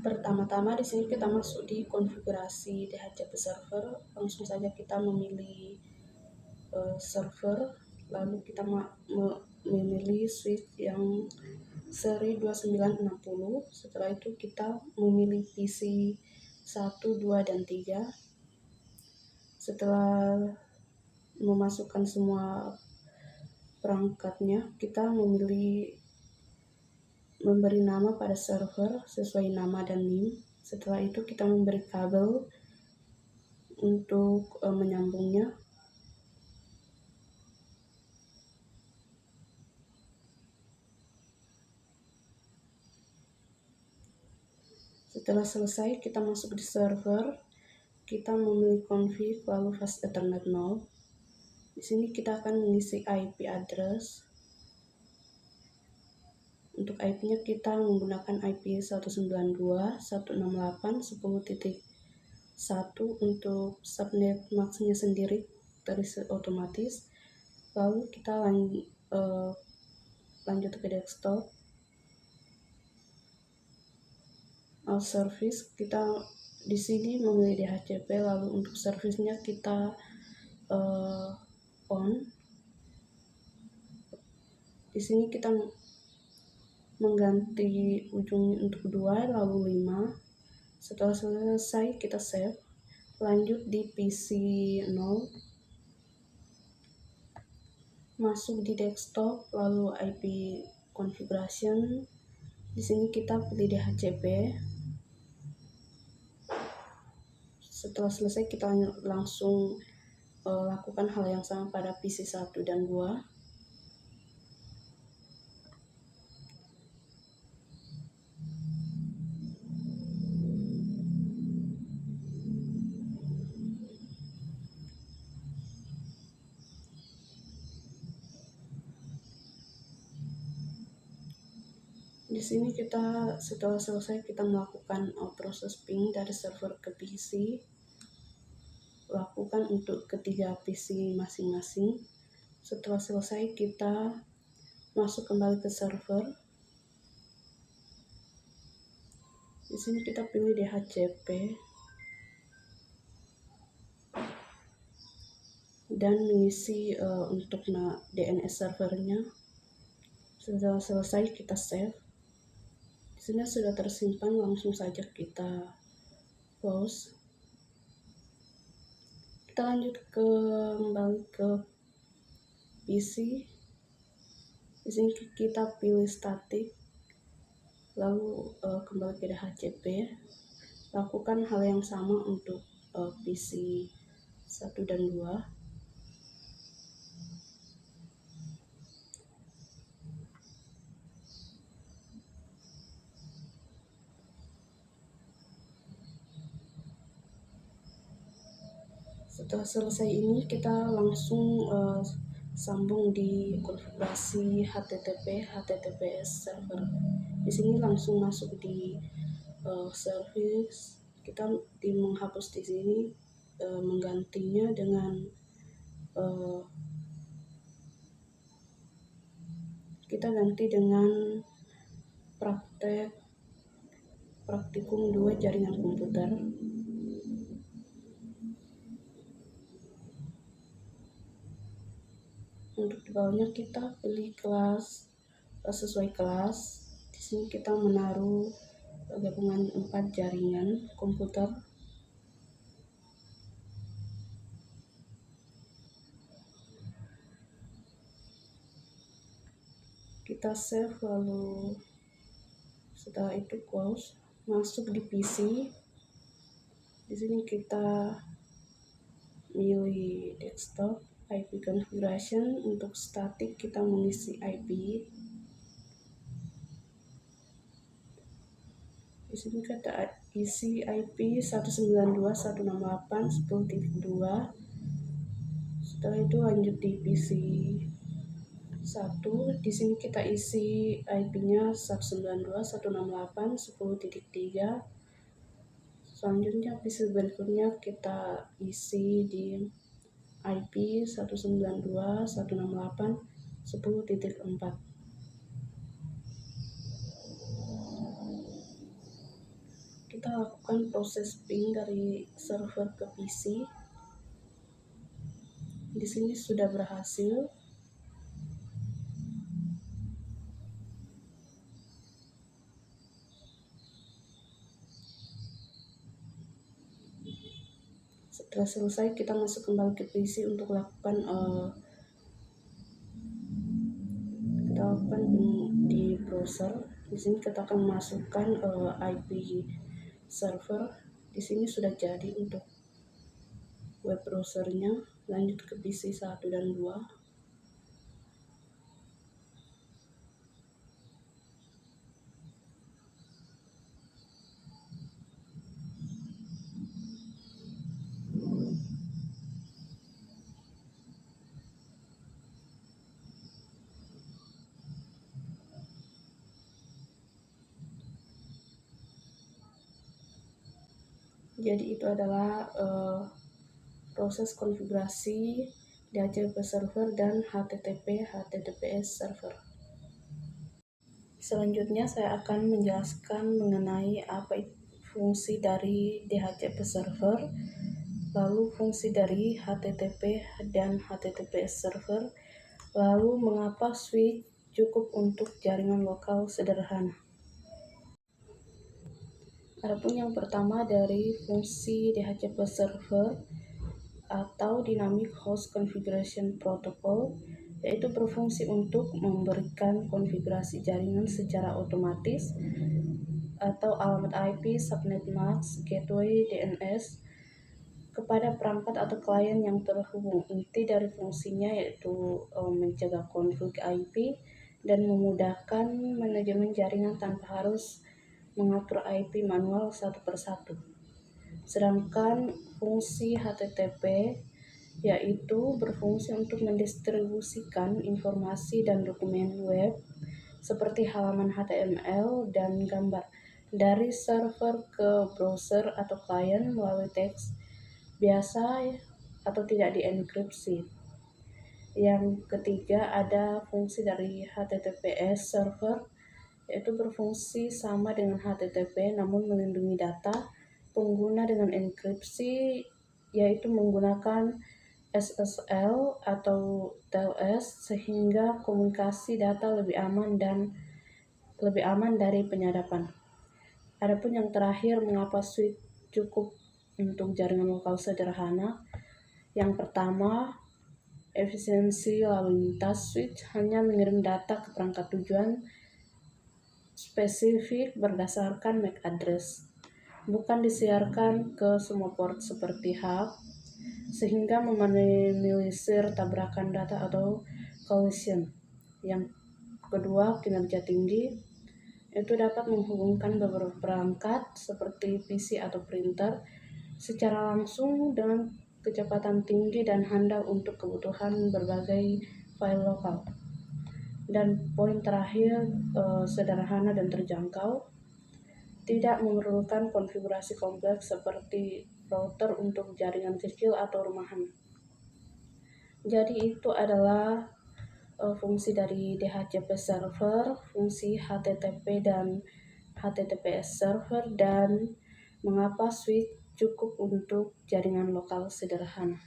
Pertama-tama di sini kita masuk di konfigurasi DHCP server, langsung saja kita memilih server, lalu kita memilih switch yang seri 2960. Setelah itu kita memilih PC 1, 2, dan 3. Setelah memasukkan semua perangkatnya, kita memberi nama pada server sesuai nama dan NIM. Setelah itu kita memberi kabel untuk menyambungnya. Setelah selesai, kita masuk di server, kita memilih config lalu fast ethernet 0. Di sini kita akan mengisi IP address. Untuk IP-nya kita menggunakan IP 192.168.10.1 untuk subnet max-nya sendiri terisi otomatis. Lalu kita lanjut ke desktop. All service, kita di sini memilih DHCP, lalu untuk servisnya kita on. Di sini kita mengganti ujung untuk 2 lalu 5. Setelah selesai kita save. Lanjut di PC 0. Masuk di desktop lalu IP configuration. Di sini kita pilih DHCP. Setelah selesai kita langsung lakukan hal yang sama pada PC 1 dan 2. Di sini kita setelah selesai kita melakukan proses ping dari server ke PC. Lakukan untuk ketiga PC masing-masing. Setelah selesai kita masuk kembali ke server. Di sini kita pilih DHCP dan mengisi untuk DNS servernya. Setelah selesai kita save. Di sini sudah tersimpan, langsung saja kita close. Kita lanjut kembali ke PC. Di sini kita pilih static, lalu kembali ke DHCP. Lakukan hal yang sama untuk PC 1 dan 2. Setelah selesai ini kita langsung sambung di konfigurasi HTTPS server. Di sini langsung masuk di service. Kita menghapus di sini, menggantinya dengan kita ganti dengan praktikum 2 jaringan komputer. Untuk di bawahnya kita pilih kelas sesuai kelas. Di sini kita menaruh gabungan 4 jaringan komputer. Kita save, lalu setelah itu close. Masuk di PC. Di sini kita milih desktop, IP configuration. Untuk static kita mengisi IP. Di sini kita isi IP 192.168.10.2. Setelah itu lanjut di PC 1. Di sini kita isi IP-nya 192.168.10.3. Selanjutnya PC berikutnya kita isi di IP 192.168.10.4. Kita lakukan proses ping dari server ke PC. Di sini sudah berhasil. Setelah selesai, kita masuk kembali ke PC untuk lakukan di browser. Di sini kita akan masukkan IP server. Di sini sudah jadi untuk web browsernya. Lanjut ke PC 1 dan 2. Jadi itu adalah proses konfigurasi DHCP server dan HTTPS server. Selanjutnya saya akan menjelaskan mengenai apa fungsi dari DHCP server, lalu fungsi dari HTTP dan HTTPS server, lalu mengapa switch cukup untuk jaringan lokal sederhana. Adapun yang pertama dari fungsi DHCP server atau Dynamic Host Configuration Protocol, yaitu berfungsi untuk memberikan konfigurasi jaringan secara otomatis atau alamat IP, subnet mask, gateway, DNS kepada perangkat atau klien yang terhubung. Inti dari fungsinya yaitu mencegah konflik IP dan memudahkan manajemen jaringan tanpa harus mengatur IP manual satu persatu. Sedangkan fungsi HTTP yaitu berfungsi untuk mendistribusikan informasi dan dokumen web seperti halaman HTML dan gambar dari server ke browser atau klien melalui teks biasa atau tidak dienkripsi. Yang ketiga ada fungsi dari HTTPS server, yaitu berfungsi sama dengan HTTP namun melindungi data pengguna dengan enkripsi, yaitu menggunakan SSL atau TLS sehingga komunikasi data lebih aman dari penyadapan. Adapun yang terakhir, mengapa switch cukup untuk jaringan lokal sederhana? Yang pertama, efisiensi lalu lintas. Switch hanya mengirim data ke perangkat tujuan spesifik berdasarkan MAC address, bukan disiarkan ke semua port seperti hub, sehingga meminimalisir tabrakan data atau collision. Yang kedua, kinerja tinggi, itu dapat menghubungkan beberapa perangkat seperti PC atau printer secara langsung dengan kecepatan tinggi dan handal untuk kebutuhan berbagai file lokal. Dan poin terakhir, sederhana dan terjangkau, tidak memerlukan konfigurasi kompleks seperti router untuk jaringan kecil atau rumahan. Jadi itu adalah fungsi dari DHCP server, fungsi HTTP dan HTTPS server, dan mengapa switch cukup untuk jaringan lokal sederhana.